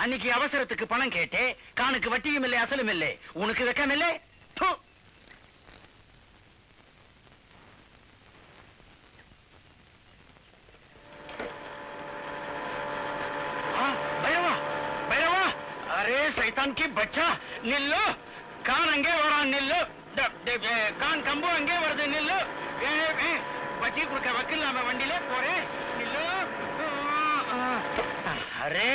அன்னைக்கு அவசரத்துக்கு பணம் கேட்டே, கானுக்கு வட்டியும் இல்லை அசலும் இல்லை. உனக்கு வெக்கம் இல்லை? भैरवा भैरवा, अरे शैतान की बच्चा, निल्लो. कान अंगे वरा निल्लो, कान कंबो अंगे वर्द निल्लो. बच्ची कुछ वकील नाम वंडीले पोरे निल्लो. अरे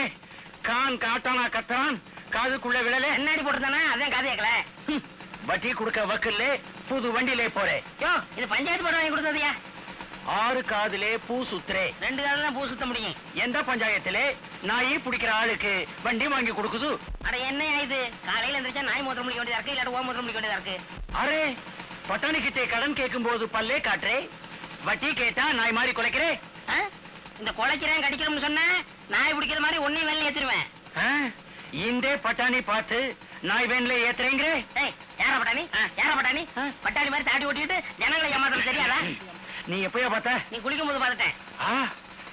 கான் காட்டானா கத்தான், காதுக்குள்ள விழல. என்னாடி போட்டுதானே, அதான் காது கேட்கல. வட்டி கொடுக்க வக்கல்ல, புது வண்டியிலே போறேன். இது பஞ்சாயத்து போட வாங்கி கொடுத்ததையா? 6 காதுலே பூ சுத்துறே. 2 காதுல தான் பூ சுத்த முடியும். எந்த பஞ்சாயத்திலே நாய் பிடிக்கிற ஆளுக்கு வண்டி வாங்கி கொடுக்குது? அட என்னையா இது, காலையில எந்திரிச்சா நாய் மூத்திரம் முடிக்க வேண்டியதா இருக்கு, இல்லாட்ட ஓ மூத்திரம் முடிக்க வேண்டியதா இருக்கு. அரே பட்டாணி கிட்டே கடன் கேட்கும் போது பல்லே காட்டுறே, வட்டி கேட்டா நாய் மாதிரி குலைக்கிறே. இந்த குலைக்கிறேன் கடிக்கிறோம்னு சொன்ன நாய் பிடிக்கிற மாதிரி ஒன்னையும் வேலை ஏத்துருவேன். இந்த பட்டாணி பார்த்து நாய் வேன்ல ஏத்துறேங்க. யாரா பட்டாணி? யாரா பட்டாணி? பட்டாணி மாதிரி தாடி ஓட்டிட்டு ஜனங்களை ஏமாத்துறது தெரியாதா? நீ எப்பயா பார்த்த? நீ குளிக்கும் போது பார்த்துட்டேன்.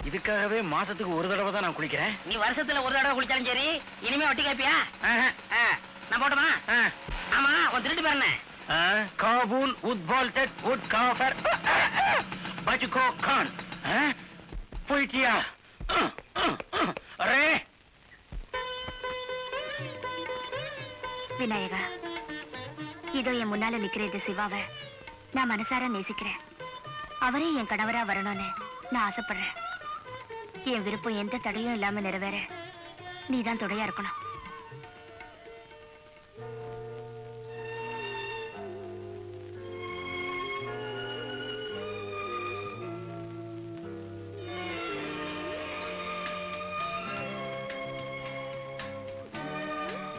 இதுக்காகவே மாசத்துக்கு ஒரு தடவை தான் நான் குளிக்கிறேன். நீ வருஷத்துல ஒரு தடவை குளிச்சாலும் சரி, இனிமே வட்டி கேப்பியா? நான் போட்டுமா? ஆமா, உன் திருட்டு பேர் என்ன? காபூல் உத்பால்டட் உட் காஃபர் பச்சுகோ கான். போயிட்டியா? அரே விநாயகா, இதோ என் முன்னால நிக்கிறது சிவாவை நான் மனசார நேசிக்கிறேன். அவரே என் கணவரா வரணும்னு நான் ஆசைப்படுறேன். என் விருப்பம் எந்த தடையும் இல்லாம நிறைவேற நீதான் துணையா இருக்கணும்.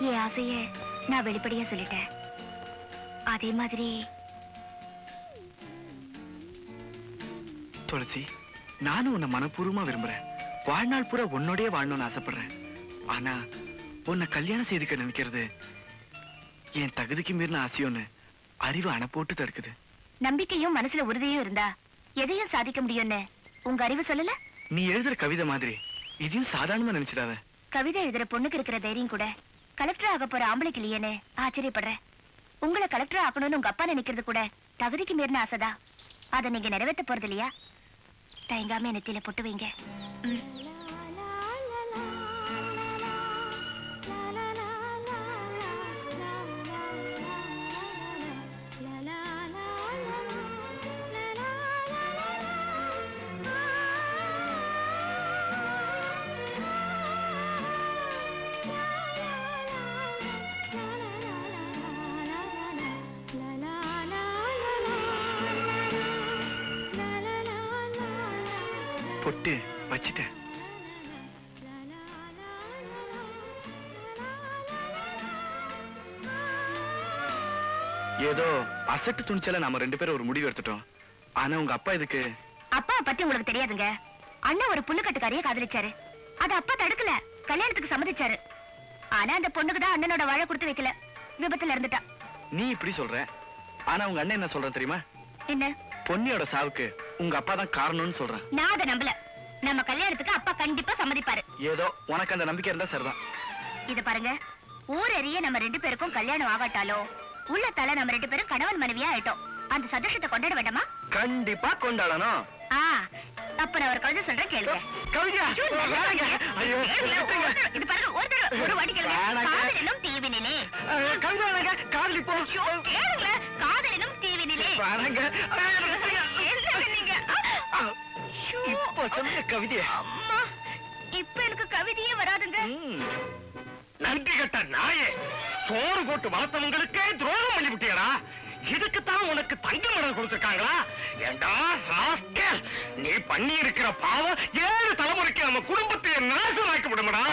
என் ஆசைய நான் வெளிப்படையா சொல்லிட்டேன். அதே மாதிரி துளசி, நானும் உன்னை மனப்பூர்வமா விரும்புறேன். வாழ்நாள் பூரா உன்னோடய வாழணும்னு ஆசைப்படுறேன். ஆனா உன்னை கல்யாணம் செய்துக்க நினைக்கிறது என் தகுதிக்கு மீறின ஆசையோன்னு அறிவு அணை போட்டு தடுக்குது. நம்பிக்கையும் மனசுல உறுதியும் இருந்தா எதையும் சாதிக்க முடியும்னு உங்க அறிவு சொல்லல? நீ எழுதுற கவிதை மாதிரி இதையும் சாதாரணமா நினைச்சிடாத. கவிதை எழுதுற பொண்ணுக்கு இருக்கிற தைரியம் கூட கலெக்டர் ஆக போற ஆம்பளைக்கு இல்லையேன்னு ஆச்சரியப்படுறேன். உங்களை கலெக்டர் ஆக்கணும்னு உங்க அப்பா நினைக்கிறது கூட தகுதிக்கு மீறின ஆசைதான். அதை நீங்க நிறைவேற்ற போறது இல்லையா? தயங்காம நெத்தியில பொட்டு வைங்க. பொட்டு வச்சிட்டேன். ஏதோ அசட்டு துணிச்சல நாம 2 பேரும் ஒரு முடிவு எடுத்துட்டோம். ஆனா உங்க அப்பா இதுக்கு... அப்பா பத்தி உங்களுக்கு தெரியாதுங்க. அண்ணன் ஒரு புல்லுக்கட்டுக்காரியை காதலிச்சாரு. அது அப்பா தடுக்கல, கல்யாணத்துக்கு சம்மதிச்சாரு. ஆனா அந்த பொண்ணுக்கு தான் அண்ணனோட வாழை கொடுத்து வைக்கல, விபத்துல இருந்துட்டா. நீ இப்படி சொல்ற, ஆனா உங்க அண்ணன் என்ன சொல்ற தெரியுமா? என்ன? பொன்னியோட சாவுக்கு உங்க அப்பா தான் காரணம்னு சொல்றான். நான் அதை நம்பல. நம்ம கல்யாணத்துக்கு அப்பா கண்டிப்பா சம்மதிப்பாரு. ஏதோ உனக்கு அந்த நம்பிக்கை இருந்தா சரிதான். இத பாருங்க, ஊரறிய நம்ம 2 பேருக்கும் கல்யாணம் ஆகாட்டாலோ உள்ளத்தால நம்ம 2 பேரும் கணவன் மனைவியா ஆயிட்டோம். அந்த சந்தோஷத்தை கொண்டாட வேண்டாமா? கண்டிப்பா கொண்டாடணும். அப்ப நான் ஒரு கவிதை சொல்றேன், கேளுங்க. இது பாருங்க, ஒரு வாடி கேளுங்க. காதலினும் தீவினிலே. காதலிப்போ கேளுங்க. காதலினும் தீவினிலே. இப்ப சொன்ன கவிதை இப்ப எனக்கு கவிதையே வராதுங்க. நன்றி கட்ட நாயே, சோறு போட்டு வளர்த்தவங்களுக்கே துரோகம் பண்ணி விட்டியடா. இதுக்குத்தான் உனக்கு தங்க மெடல் கொடுத்திருக்காங்களா? ஏண்டா ராஸ்கல், நீ பண்ணி இருக்கிற பாவம் 7 தலைமுறைக்கு நம்ம குடும்பத்தை நாசமாக்கி விடுமடா.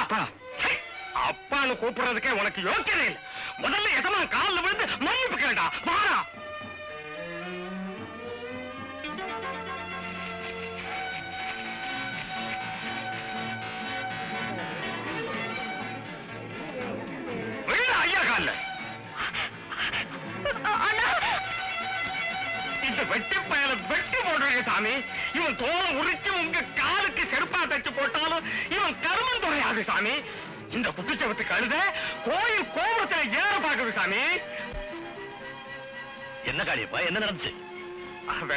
அப்பான்னு கூப்பிடுறதுக்கே உனக்கு யோக்கியதை இல்லை. முதல்ல எதமா காலில் விழுந்து மன்னிப்பு கேட்டா வாரா. ஐயா கால இந்த வெட்டி பயல வெட்டி போடுறேன் சாமி. இவன் தோலை உரிச்சு உங்க காலுக்கு செருப்பா தச்சு போட்டாலும் இவன் கருமன் துறையாது சாமி. இந்த குத்துச்சவத்துக்கு அழுத கோயில் கோபுரத்துல ஏற பாக்குது சாமி. என்ன காளியப்பா, என்ன நடந்துச்சு? அத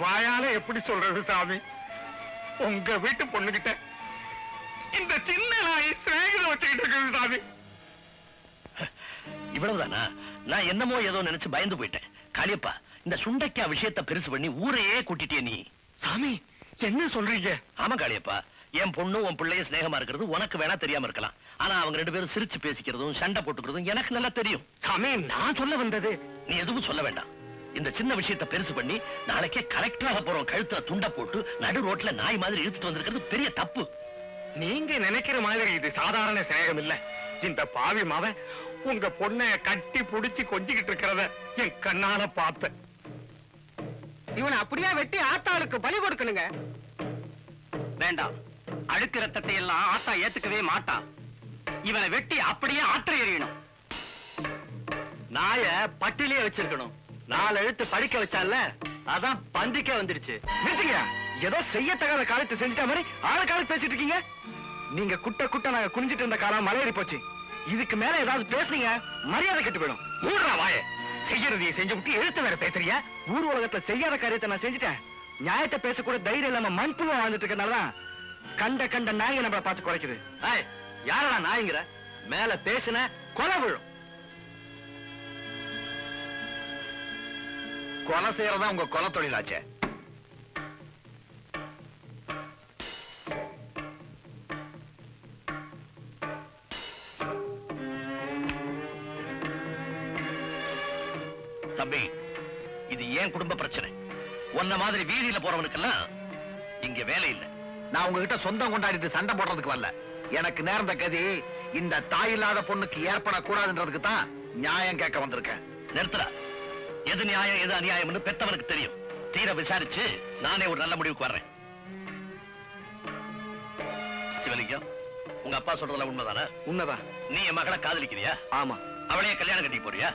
வாயால எப்படி சொல்றது சாமி? உங்க வீட்டு பொண்ணுகிட்ட இந்த சின்ன நாய் சிநேகிதம் வச்சுக்கிட்டு இருக்குது சாமி. இவ்வளவுதானா? நான் என்னமோ ஏதோ நினைச்சு பயந்து போயிட்டேன். காளியப்பா, இந்த சுண்டைக்கா விஷயத்தை பெருசு பண்ணி ஊரையே கூட்டிட்டே நீ. சாமி என்ன சொல்றீங்க? ஆமா காளியப்பா, என் பொண்ணு உன் பிள்ளைய சிநேகமா இருக்கிறது உனக்கு வேணா தெரியாம இருக்கலாம். ஆனா அவங்க 2 பேரும் சிரிச்சு பேசிக்கிறதும் சண்டை போட்டுக்கிறதும் எனக்கு நல்லா தெரியும். சாமி நான் சொல்ல வந்தது. நீ எதுவும் சொல்ல வேண்டாம். இந்த சின்ன விஷயத்தை பெருசு பண்ணி நாளைக்கே கலெக்டராக போறோம் கழுத்துல துண்ட போட்டு நடு ரோட்ல நாய் மாதிரி இழுத்துட்டு வந்திருக்கிறது பெரிய தப்பு. நீங்க நினைக்கிற மாதிரி இது சாதாரண சிநேகம் இல்ல. இந்த பாவி மாவன் உங்க பொண்ணை கட்டி புடிச்சு கொஞ்சிக்கிட்டு இருக்கிறத என் கண்ணால பார்த்தேன். இவனை அப்படியே வெட்டி ஆத்தாளுக்கு பலி கொடுக்கணுங்க. வேண்டாம், அழுக்கு ரத்தத்தை எல்லாம் ஆத்தா ஏத்துக்கவே மாட்டான். இவனை வெட்டி அப்படியே ஆற்ற எறியணும். நாய பட்டிலேயே வச்சிருக்கணும். 4 எழுத்து படிக்க வச்சால, அதான் பந்திக்கே வந்துருச்சு. நிறுத்துங்க. ஏதோ செய்யத்தகாத காலத்தை செஞ்சுட்ட மாதிரி ஆள காலத்து பேசிட்டு இருக்கீங்க. நீங்க குட்ட குட்ட நாங்க குனிஞ்சிட்டு இருந்த காலம் மலையேறி போச்சு. இதுக்கு மேல ஏதாவது பேசுனீங்க மரியாதை கெட்டு போயிடும். மூடுறா வாய. செய்யறதையே செஞ்சு விட்டு எழுத்து வேற பேசுறியா? ஊர் உலகத்துல செய்யாத காரியத்தை நான் செஞ்சுட்டேன். நியாயத்தை பேசக்கூட தைரியம் இல்லாம மண்புழுவா வாழ்ந்துட்டு இருக்கனாலதான் கண்ட கண்ட நாயை நம்மளை பார்த்து குறைக்குது. யாரா நாய்ங்கிற? மேல பேசுன கொலை விழும். கொலை செய்யறதா உங்க கொலை தொழிலாச்சே. தம்பி, இது ஏன் குடும்ப பிரச்சனை. உன்ன மாதிரி வீதியில போறவனுக்கெல்லாம் இங்க வேலை இல்லை. நான் உங்ககிட்ட சொந்தம் கொண்டாடிட்டு சண்டை போடுறதுக்கு வரல. எனக்கு நேர்ந்த கதி இந்த தாயில்லாத பொண்ணுக்கு ஏற்படக்கூடாதுன்றதுக்கு தான் நியாயம் கேட்க வந்திருக்கேன். நிறுத்துறா. எது நியாயம் எது அநியாயம்னு பெத்தவனுக்கு தெரியும். தீர விசாரிச்சு நானே ஒரு நல்ல முடிவுக்கு வர்றேன். சிவலிங்கம், உங்க அப்பா சொல்றதுல உண்மைதானே? உண்மைதான். நீ என் மகளை காதலிக்கிறியா? ஆமா. அவளையே கல்யாணம் கட்டி போறியா?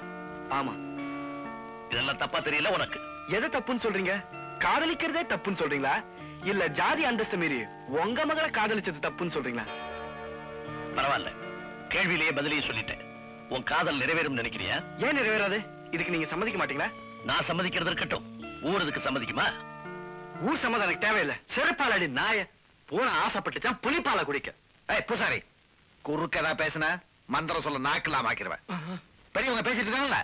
ஆமா. இதெல்லாம் தப்பா தெரியல உனக்கு? எது தப்புன்னு சொல்றீங்க? காதலிக்கிறதே தப்புன்னு சொல்றீங்களா, இல்ல ஜாதி அந்தஸ்து மீறி உங்க மகளை காதலிச்சது தப்புன்னு சொல்றீங்களா? பரவாயில்ல, கேள்வியிலேயே பதிலையே சொல்லிட்டேன். உன் காதல் நிறைவேறும் நினைக்கிறியா? ஏன் நிறைவேறாது? இதுக்கு நீங்க சம்மதிக்க மாட்டீங்களா? நான் சம்மதிக்கிறது இருக்கட்டும், ஊர் இதுக்கு சம்மதிக்குமா? ஊர் சம்மதம் எனக்கு தேவையில்லை. செருப்பாலடி நாய. பூனை ஆசைப்பட்டுச்சான் புலிப்பாலை குடிக்க. பூசாரி, குறுக்கதா பேசுன மந்திரம் சொல்ல நாக்கெல்லாம் ஆக்கிடுவேன். பெரியவங்க பேசிட்டு இருக்காங்கல்ல,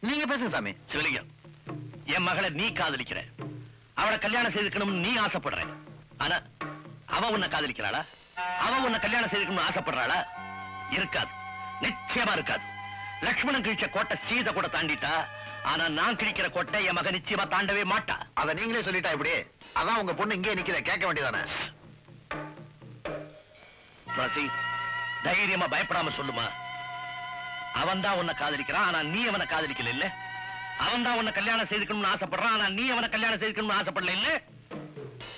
நீங்க பேசுங்க சாமி. சிவலிங்கம், என் மகளை நீ காதலிக்கிற, அவளை கல்யாணம் செய்துக்கணும்னு நீ ஆசைப்படுற. ஆனா அவ உன்னை காதலிக்கிறாளா? அவ உன்னை கல்யாணம் செய்துக்கணும்னு ஆசைப்படுறாளா? இருக்காது, நிச்சயமா இருக்காது. லட்சுமணன் கிழிச்ச கோட்டை சீதை கூட தாண்டிட்டா, ஆனா நான் கிழிக்கிற கோட்டை என் மகன் நிச்சயமா தாண்டவே மாட்டா. அத நீங்களே சொல்லிட்டா இப்படி? அதான் உங்க பொண்ணு இங்கே நிக்கிற, கேட்க வேண்டியதானே? துளசி, தைரியமா பயப்படாம சொல்லுமா. அவன் தான் உன்னை காதலிக்கிறான், ஆனா நீ அவனை காதலிக்கல இல்ல. அவன் தான் உன்னை கல்யாணம் செய்துக்கணும்னு ஆசைப்படுறான், ஆனா நீ அவனை கல்யாணம் செய்துக்கணும்னு ஆசைப்படல இல்ல.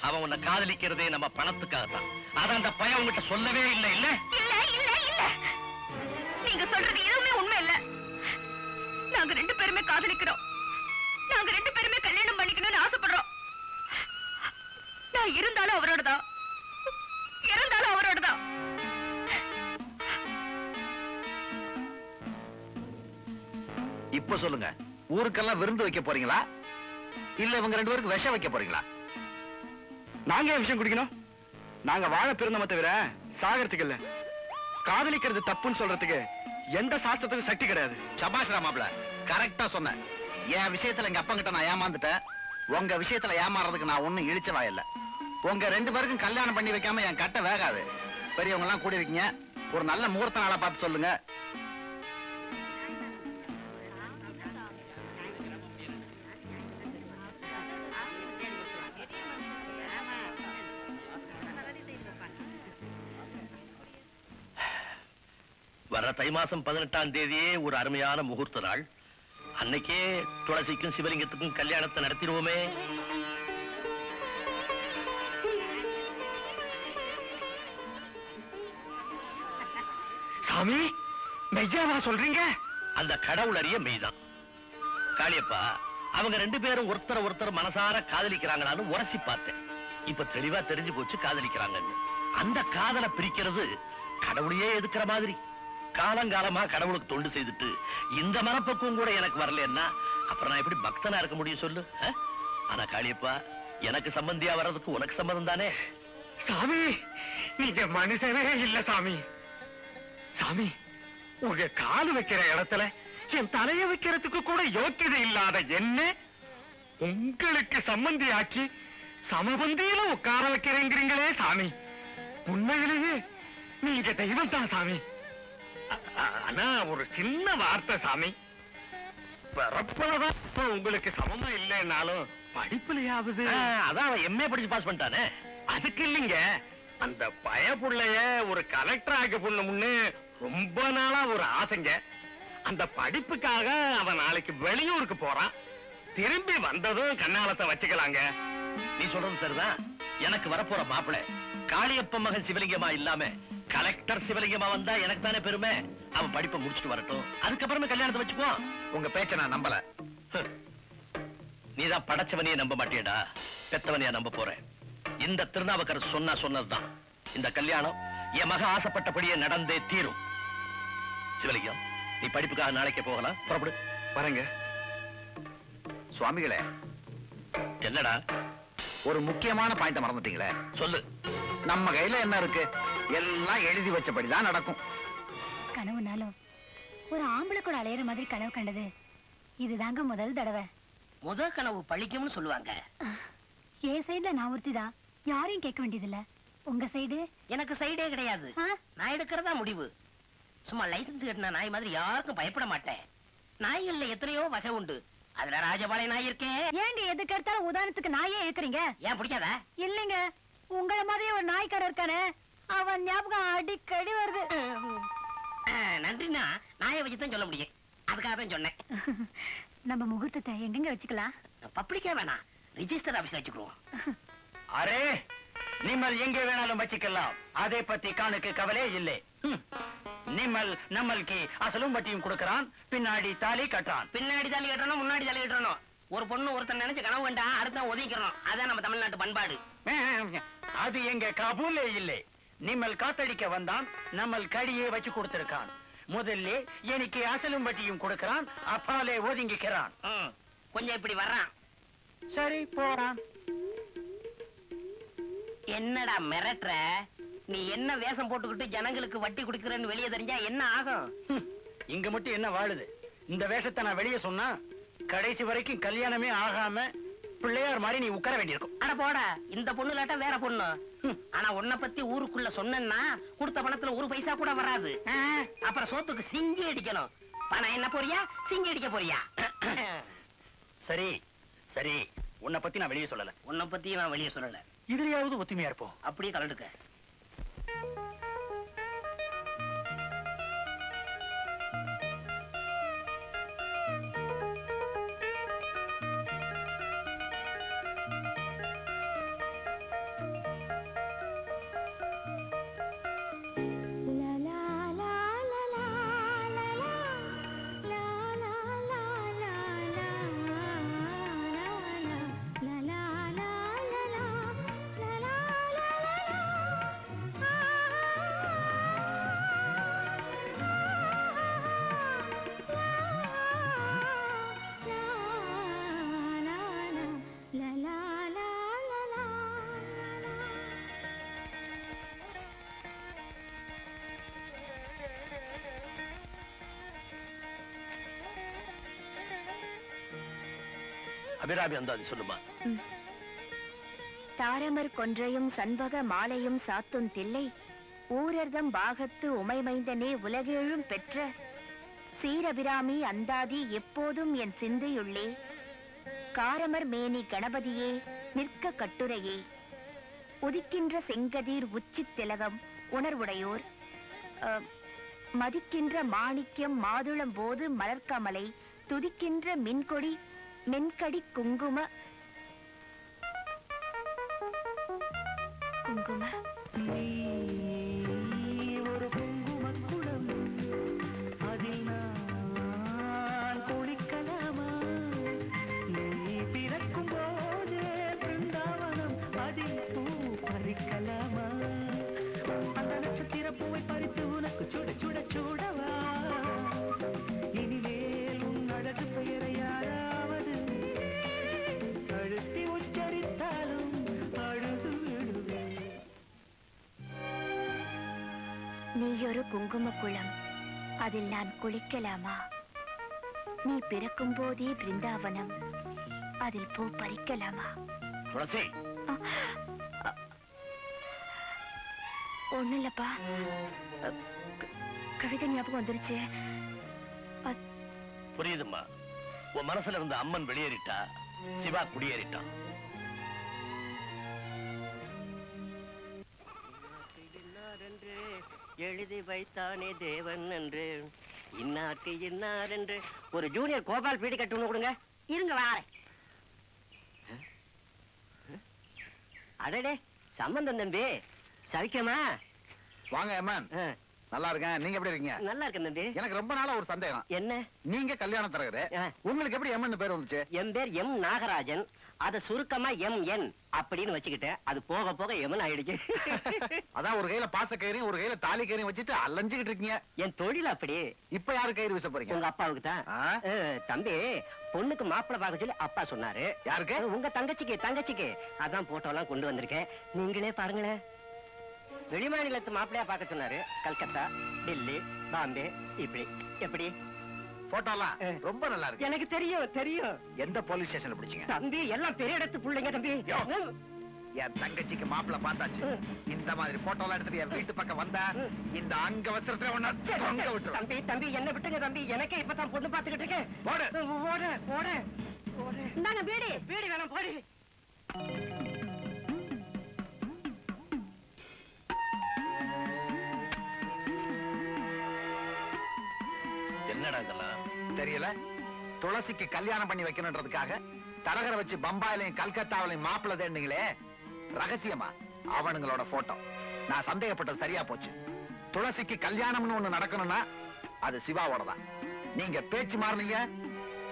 அவன் உன்னை காதலிக்கிறதே நம்ம பணத்துக்காகத்தான். அத அந்த பையன் உங்ககிட்ட சொல்லவே இல்லை இல்ல. இல்ல இல்ல இல்ல, நீங்க சொல்றது எதுவுமே உண்மை இல்ல. நாங்க 2 பேருமே காதலிக்கிறோம். நாங்க 2 பேருமே கல்யாணம் பண்ணிக்கணும்னு ஆசைப்படுறோம். நான் இருந்தாலும் அவரோடதான், இறந்தாலும் அவரோடதான். இப்ப சொல்லுங்க, ஊருக்கெல்லாம் விருந்து வைக்க போறீங்களா இல்ல இவங்க 2 பேருக்கு விஷம் வைக்க போறீங்களா? நாங்க ஏன் விஷயம் குடிக்கணும்? நாங்க வாழ பிறந்தோமே தவிர சாகறதுக்கு இல்ல. காதலிக்கிறது தப்புன்னு சொல்றதுக்கு எந்த சாஸ்திரத்துக்கும் சக்தி கிடையாது. சபாஷ் ராமாப்ல, கரெக்டா சொன்ன. என் விஷயத்துல எங்க அப்பா கிட்ட நான் ஏமாந்துட்டேன். உங்க விஷயத்துல ஏமாறதுக்கு நான் ஒண்ணும் இழிச்சவா இல்ல. உங்க 2 பேருக்கும் கல்யாணம் பண்ணி வைக்காம என் கட்ட வேகாது. பெரியவங்க எல்லாம் கூடி வைக்கீங்க, ஒரு நல்ல முகூர்த்த நாளா பார்த்து சொல்லுங்க. வர தை மாசம் 18ஆம் தேதியே ஒரு அருமையான முகூர்த்த நாள். அன்னைக்கே துளசிக்கும் சிவலிங்கத்துக்கும் கல்யாணத்தை நடத்திடுவோமே. சாமி மெய்யாவா சொல்றீங்க? அந்த கடவுள் அறிய மெய்தான். காளியப்பா, அவங்க 2 பேரும் ஒருத்தர் மனசார காதலிக்கிறாங்களான்னு உரசி பார்த்தேன். இப்ப தெளிவா தெரிஞ்சு போச்சு காதலிக்கிறாங்கன்னு. அந்த காதலை பிரிக்கிறது கடவுளையே எதுக்குற மாதிரி காலங்காலமா கடவுளுக்கு தொண்டு செய்துட்டு இந்த மனப்பக்குவம் கூட எனக்கு வரலன்னா அப்புறம் நான் எப்படி பக்தனா இருக்க முடியும் சொல்லு? ஆனா காளியப்பா, எனக்கு சம்பந்தியா வர்றதுக்கு உனக்கு சம்மதம் தானே? சாமி, நீங்க மனுஷனே இல்ல சாமி. சாமி, உங்க கால் வைக்கிற இடத்துல என் தலைய வைக்கிறதுக்கு கூட யோக்கியதை இல்லாத என்ன உங்களுக்கு சம்பந்தியாக்கி சமபந்தியில உட்கார வைக்கிறேங்கிறீங்களே சாமி. உண்மையிலேயே நீங்க தெய்வம் தான் சாமி. ஆனா ஒரு சின்ன வார்த்தை சாமி, பிறப்புலதான் உங்களுக்கு சமமா இல்லைன்னாலும் படிப்புலையாவது. அதான் அவன் எம்ஏ படிச்சு பாஸ் பண்ணிட்டானே. அதுக்கு இல்லைங்க, அந்த பயப்புள்ளைய ஒரு கலெக்டர் ஆக்க பொண்ணும்னு ரொம்ப நாளா ஒரு ஆசைங்க. அந்த படிப்புக்காக அவன் நாளைக்கு வெளியூருக்கு போறான். திரும்பி வந்ததும் கண்ணாலத்தை வச்சுக்கலாங்க. நீ சொல்றது சரிதான். எனக்கு வரப்போற மாப்பிள்ளை காளியப்ப மகன் சிவலிங்கமா இல்லாம கலெக்டர் சிவலிங்கமா வந்தா எனக்கு தானே பெருமை. அவன் படிப்பை முடிச்சுட்டு வரட்டும், அதுக்கப்புறமே கல்யாணத்தை வச்சுக்குவான். உங்க பேச்ச நான் நம்பல. நீதான் படைச்சவனையே நம்ப மாட்டியடா, பெத்தவனையா நம்ப போறேன். இந்த திருநாவுக்கரசு சொன்னதுதான். இந்த கல்யாணம் என் மக ஆசைப்பட்டபடியே நடந்தே தீரும். சிவலிங்கம், நீ படிப்புக்காக நாளைக்கே போகலாம். புறப்படு. வரேங்க. சுவாமிகளே, என்னடா ஒரு முக்கியமான பாயிண்ட மறந்துட்டீங்களே. சொல்லு. நம்ம கையில என்ன இருக்கு? எல்லாம் எழுதி வச்சபடிதான் நடக்கும். கனவுனாலும் ஒரு ஆம்பளை கூட அலையிற மாதிரி கனவு கண்டது இதுதாங்க முதல் தடவை. முதல் கனவு பழிக்கும்னு சொல்லுவாங்க. என் சைடுல நான் ஒருத்திதான், யாரையும் கேட்க வேண்டியதில்ல. உங்க சைடு? எனக்கு சைடே கிடையாது. நான் எடுக்கிறதா முடிவு. சும்மா லைசன்ஸ் கட்டின நாய் மாதிரி யாருக்கும் பயப்பட மாட்டேன். நாய்கள்ல எத்தனையோ வகை உண்டு. அதுல ராஜபாளைய நாய் இருக்கேன். ஏண்டி எதுக்கு எடுத்தாலும் உதாரணத்துக்கு நாயே இருக்கிறீங்க? ஏன் பிடிக்காதா? இல்லைங்க, உங்களை மாதிரியே ஒரு நாய்க்காரர் இருக்கானே, அவன் ஞாபகம் அடிக்கடி வருது. நன்றினா நாயை வச்சுதான் சொல்ல முடியும். அதுக்காக தான் சொன்னேன். நம்ம முகூர்த்தத்தை எங்கெங்க வச்சுக்கலாம்? பப்ளிக்கா வேணாம், ரிஜிஸ்டர் ஆபீஸ்ல வச்சுக்கிறோம். அரே, நிம்மல் எங்கே வேணாலும் வச்சுக்கலாம். அதை பத்தி காணுக்கு கவலை இல்லை. நிம்மல் நம்மளுக்கு அசலும் வட்டியும் கொடுக்கறான், பின்னாடி தாலி கட்டுறான். பின்னாடி தாலி கட்டணும், முன்னாடி தாலி கட்டணும். ஒரு பொண்ணு ஒருத்தன் நினைச்சு கனவு கண்டா அடுத்த ஒதுக்கிறோம். அதான் நம்ம தமிழ்நாட்டு பண்பாடு. அது எங்க காபூலே இல்லை. நிம்மல் காத்தடிக்க வந்தான், நம்மள் கடியே வச்சு கொடுத்திருக்கான். முதல்ல எனக்கு அசலும் வட்டியும் கொடுக்கறான், அப்பாலே ஒதுங்கிக்கிறான். கொஞ்சம் இப்படி வர்றான். சரி, போறான். என்னடா மிரட்டுற? நீ என்ன வேஷம் போட்டுக்கிட்டு ஜனங்களுக்கு வட்டி குடுக்கறன்னு வெளியே தெரிஞ்சா என்ன ஆகும்? இங்க மட்டும் என்ன வாழுது? இந்த வேஷத்தை நான் வெளியே சொன்னா கடைசி வரைக்கும் கல்யாணமே ஆகாம பிள்ளையார் மாதிரி நீ உட்கார வேண்டியிருக்கும். அட போடா, இந்த பொண்ணு இல்லாட்டா வேற பொண்ணு. ஆனா உன்னை பத்தி ஊருக்குள்ள சொன்னா கொடுத்த பணத்துல ஒரு பைசா கூட வராது. அப்புறம் சோத்துக்கு சிங்கி அடிக்கணும். பணம் என்ன போறியா, சிங்கி அடிக்க போறியா? சரி சரி, உன்னை பத்தி நான் வெளியே சொல்லல. உன்னை பத்தி நான் வெளியே சொல்லல. இதுலயாவது ஒத்துமையா இருப்போம். அப்படியே கலந்துக்க. அபிராமி அந்தாதி சொல்லுமா. தாரமர் கொன்றையும் சண்பக மாலையும் சாத்தும் தில்லை ஊரர்தம் பாகத்து உமைமைந்தனே உலகேழும் பெற்ற சீரபிராமி அந்தாதி எப்போதும் என் சிந்தையுள்ளே காரமர் மேனி கணபதியே நிற்க கட்டுரையே உதிக்கின்ற செங்கதிர் உச்சி திலகம் உணர்வுடையோர் மதிக்கின்ற மாணிக்கம் மாதுளம் போது மலர்கமலை துதிக்கின்ற மின்கொடி மென்கடி குங்கும ஒரு குங்குமக்குடம் அதில் நான் குளிக்கலாமா? நீ பிறக்கும் போதே பிருந்தாவனம் அதில் பூ பறிக்கலாமா? நட்சத்திர பூவை பறித்து உனக்கு சுட சுட சூடவா இனிமேல் உன் அழகு பெயரை யாராவது அழுத்தி உச்சரித்தாலும் அழுது விடுவேன். நீ ஒரு குங்கும குளம், அதில் நான் குளிக்கலாமா? நீ பிறக்கும் போதே பிருந்தாவனம், அதில் பூ பறிக்கலாமா? துளசி, ஒண்ணு இல்லப்பா, கவிதை ஞாபகம் வந்துருச்சு. புரியுதும்மா. உன் மனசுல இருந்த அம்மன் வெளியேறிட்டா, சிவா குடியேறிட்டான். எழுதி வைத்தானே தேவன் என்று இன்னாருக்கு இன்னார் என்று ஒரு ஜூனியர் கோபால் பீடி கட்டு ஒண்ணு கொடுங்க. இருங்க வாரேன். அடடே சம்பந்தம் தம்பி, சவிக்கமா? வாங்க அம்மன். நல்லா இருக்கேன். நீங்க எப்படி இருக்கீங்க? நல்லா இருக்கேன் தம்பி. எனக்கு ரொம்ப நாளா ஒரு சந்தேகம். என்ன? நீங்க கல்யாண தரகரு, உங்களுக்கு எப்படி எம்என் பேர் வந்துச்சு? என் பேர் எம் நாகராஜன், அத சுருக்கமா எம் அப்படின்னு வச்சுக்கிட்டேன். அது போக போக எமன் ஆயிடுச்சு. அதான் ஒரு கையில பாச கயிறையும் ஒரு கையில தாலி கயிறையும் வச்சுட்டு அலைஞ்சுக்கிட்டு இருக்கீங்க. என் தொழில் அப்படி. இப்ப யாரு கயிறு வீச போறீங்க? உங்க அப்பாவுக்கு தான். தம்பி, பொண்ணுக்கு மாப்பிள்ளை பார்க்க சொல்லி அப்பா சொன்னாரு. யாருக்கு? உங்க தங்கச்சிக்கு. அதான் போட்டோ எல்லாம் கொண்டு வந்திருக்கேன், நீங்களே பாருங்களேன். வெளிமாநிலத்து மாப்பிள்ளையா பார்க்க சொன்னாரு. கல்கத்தா, டெல்லி, பாம்பே, இப்படி. எப்படி போட்டோலாம்? ரொம்ப நல்லா இருக்கு. எனக்கு தெரியும். எந்த போலீஸ் ஸ்டேஷன்ல பிடிச்சீங்க? தம்பி, எல்லாம் பெரிய இடத்து பிள்ளைங்க தம்பி. என் தங்கச்சிக்கு மாப்பிள்ள பார்த்தாச்சு. இந்த மாதிரி போட்டோலாம் எடுத்துட்டு என் வீட்டு பக்கம் வந்தா இந்த அங்க வஸ்திரத்துல ஒண்ணு தம்பி என்ன விட்டுங்க தம்பி, எனக்கே இப்பதான் பொண்ணு பாத்துக்கிட்டு இருக்கேன். ஓட இந்தாங்க பீடி வேணாம், போடி. என்னடா இதெல்லாம்? தெரியல. துளசிக்கு கல்யாணம் பண்ணி வைக்கணும்ன்றதுக்காக தரகரை வச்சு பம்பாயிலையும் கல்கத்தாவிலையும் மாப்பிள்ள தேடினீங்களே, ரகசியமா அவனுங்களோட போட்டோ. நான் சந்தேகப்பட்டது சரியா போச்சு. துளசிக்கு கல்யாணம்னு ஒண்ணு நடக்கணும்னா அது சிவாவோட தான். நீங்க பேச்சு மாறினீங்க,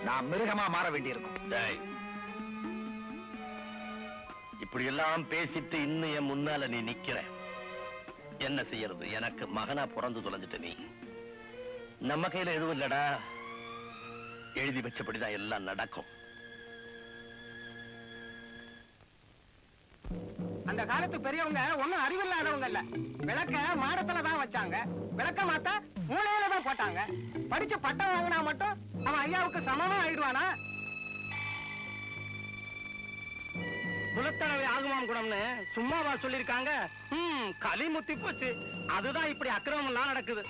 நான் மிருகமா மாற வேண்டியிருக்கும். இப்படி எல்லாம் பேசிட்டு இன்னும் என் முன்னால நீ நிக்கிற. என்ன செய்யறது? எனக்கு மகனா பிறந்து தொலைஞ்சிட்ட நீ. நம்ம கையில எதுவும் இல்லடா. எழுதி வச்சபடிதான் எல்லாம் நடக்கும். அந்த காலத்து பெரியவங்க ஒண்ணும் அறிவில்லாதவங்க இல்ல. விளக்க மாடத்துலதான் வச்சாங்க, விளக்க மாத்த மூளையில தான் போட்டாங்க. படிச்சு பட்டம் வாங்கினா மட்டும் அவன் ஐயாவுக்கு சமமா ஆயிடுவானா? குலத்தடவை ஆகுமாம் குடம்னு சும்மாவா சொல்லிருக்காங்க? களி முத்தி போச்சு. அதுதான் இப்படி அக்கிரமம் எல்லாம் நடக்குது.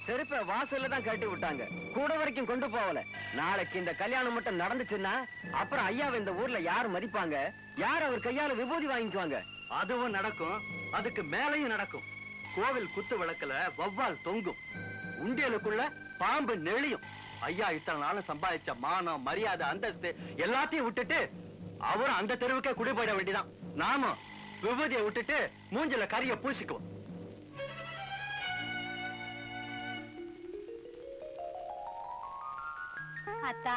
செருப்ப வாசல்ல தான் கட்டி விட்டாங்க, கூட வரைக்கும் கொண்டு போகல. நாளைக்கு இந்த கல்யாணம் மட்டும் நடந்துச்சுன்னா அப்புறம் ஐயாவை இந்த ஊர்ல யாரு மதிப்பாங்க? யார் அவர் கையால விபூதி வாங்கிக்குவாங்க? அதுவும் நடக்கும், அதுக்கு மேலையும் நடக்கும். கோவில் குத்து விளக்குல வவ்வால் தொங்கும், உண்டியலுக்குள்ள பாம்பு நெளியும். ஐயா இத்தனை நாளும் சம்பாதிச்ச மானம், மரியாதை, அந்தஸ்து எல்லாத்தையும் விட்டுட்டு அவரும் அந்த தெருவுக்கே குடி போயிட வேண்டியதான். நாம விபூதியை விட்டுட்டு மூஞ்சில கரிய பூசிக்குவோம். அத்தா,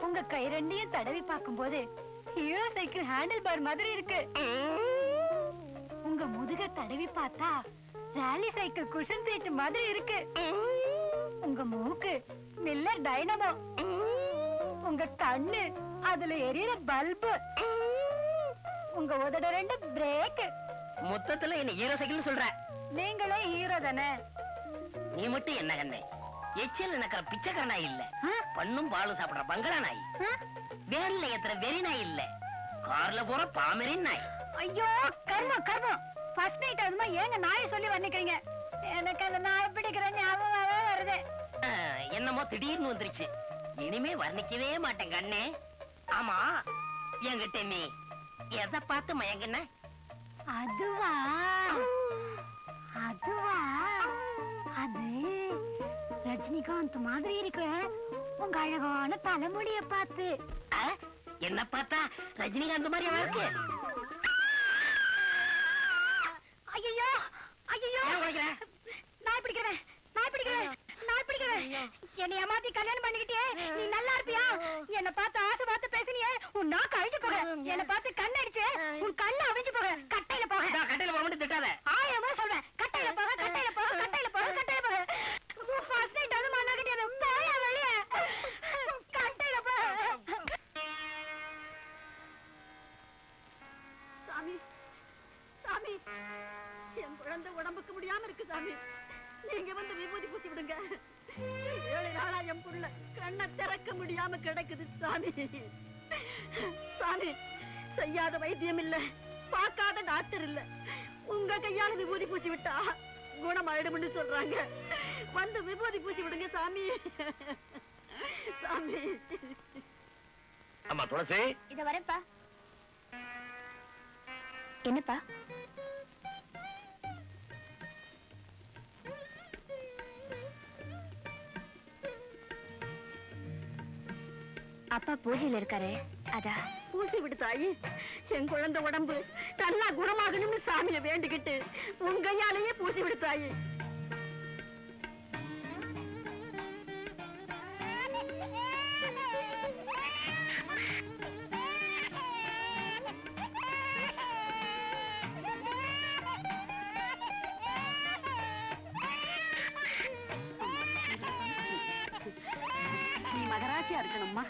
உங்க கை ரெண்டையும் தடவி பார்க்கும்போது ஹீரோ சைக்கிள் ஹேண்டில் பார் மாதிரி இருக்கு. உங்க முதுக தடவி பார்த்தா ராலி சைக்கிள் குஷன் சீட் மாதிரி இருக்கு. உங்க மூக்கு மில்லர் டைனமோ, உங்க கண்ணு அதுல எரியற பல்பு, உங்க உதட ரெண்டு பிரேக். மொத்தத்துல என்ன ஹீரோ சைக்கிள் சொல்ற? நீங்களே ஹீரோ தானே? நீ மட்டும் என்ன கண்ணே, எச்சில் நக்கிற பிச்சைக்கார நாய் இல்ல, பண்ணும் பாலும் சாப்பிடுற பங்களா நாய், வேன்ல ஏத்துற வெறி நாய் இல்ல, கார்ல போற பாமரின் நாய். ஐயோ கர்மம் கர்மம். ஃபர்ஸ்ட் நைட் அதுமா ஏங்க நாயை சொல்லி வர்ணிக்கிறீங்க? எனக்கு அந்த நாய் பிடிக்கிற ஞாபகமாவே வருது. என்னமோ திடீர்னு வந்துருச்சு, இனிமே வர்ணிக்கவே மாட்டேன் கண்ணே. ஆமா, என்கிட்ட நீ எதை பார்த்து மயங்கின? அதுவா அது ரஜினிகாந்த் மாதிரி இருக்கு உங்க அழகான தலைமுடிய பார்த்து. என்ன பார்த்தா ரஜினிகாந்த் மாதிரி இருக்கு? ஐயோ ஐயோ, நாய் பிடிக்கிறேன். என்னை ஏமாத்தி கல்யாணம் பண்ணிக்கிட்டே நீ நல்லா இருப்பியா? என்ன பார்த்து ஆசை பார்த்து பேசினியே, உன் நாக்கு அழிஞ்சு போக. என்ன பார்த்து கண்ணு அடிச்சு உன் கண்ணு அவிஞ்சு போக. கட்டையில போக. கட்டையில போக மட்டும் திட்டாத. என் குழந்தை உடம்புக்கு முடியாம இருக்கு சாமி. நீங்க வந்து விபூதி பூசி விடுங்க. 7 நாளா என் புள்ள கண்ணை திறக்க முடியாம கிடக்குது சாமி. சாமி, செய்யாத வைத்தியம் இல்ல, பார்க்காத டாக்டர் இல்ல. உங்க கையால விபூதி பூசி விட்டா குணமாயிடும்னு சொல்றாங்க. வந்து விபூதி பூசி விடுங்க சாமி. சாமி. அம்மா துளசி, இத வரேன்ப்பா. என்னப்பா? அப்பா பூஜையில இருக்காரு, அதான். பூசி விடு தாயி. என் குழந்தை உடம்பு நல்லா குணமாகணும்னு சாமியை வேண்டிக்கிட்டு உங்க கையாலேயே பூசி விடு தாயி. நீ மகராசியா இருக்கணும்மா.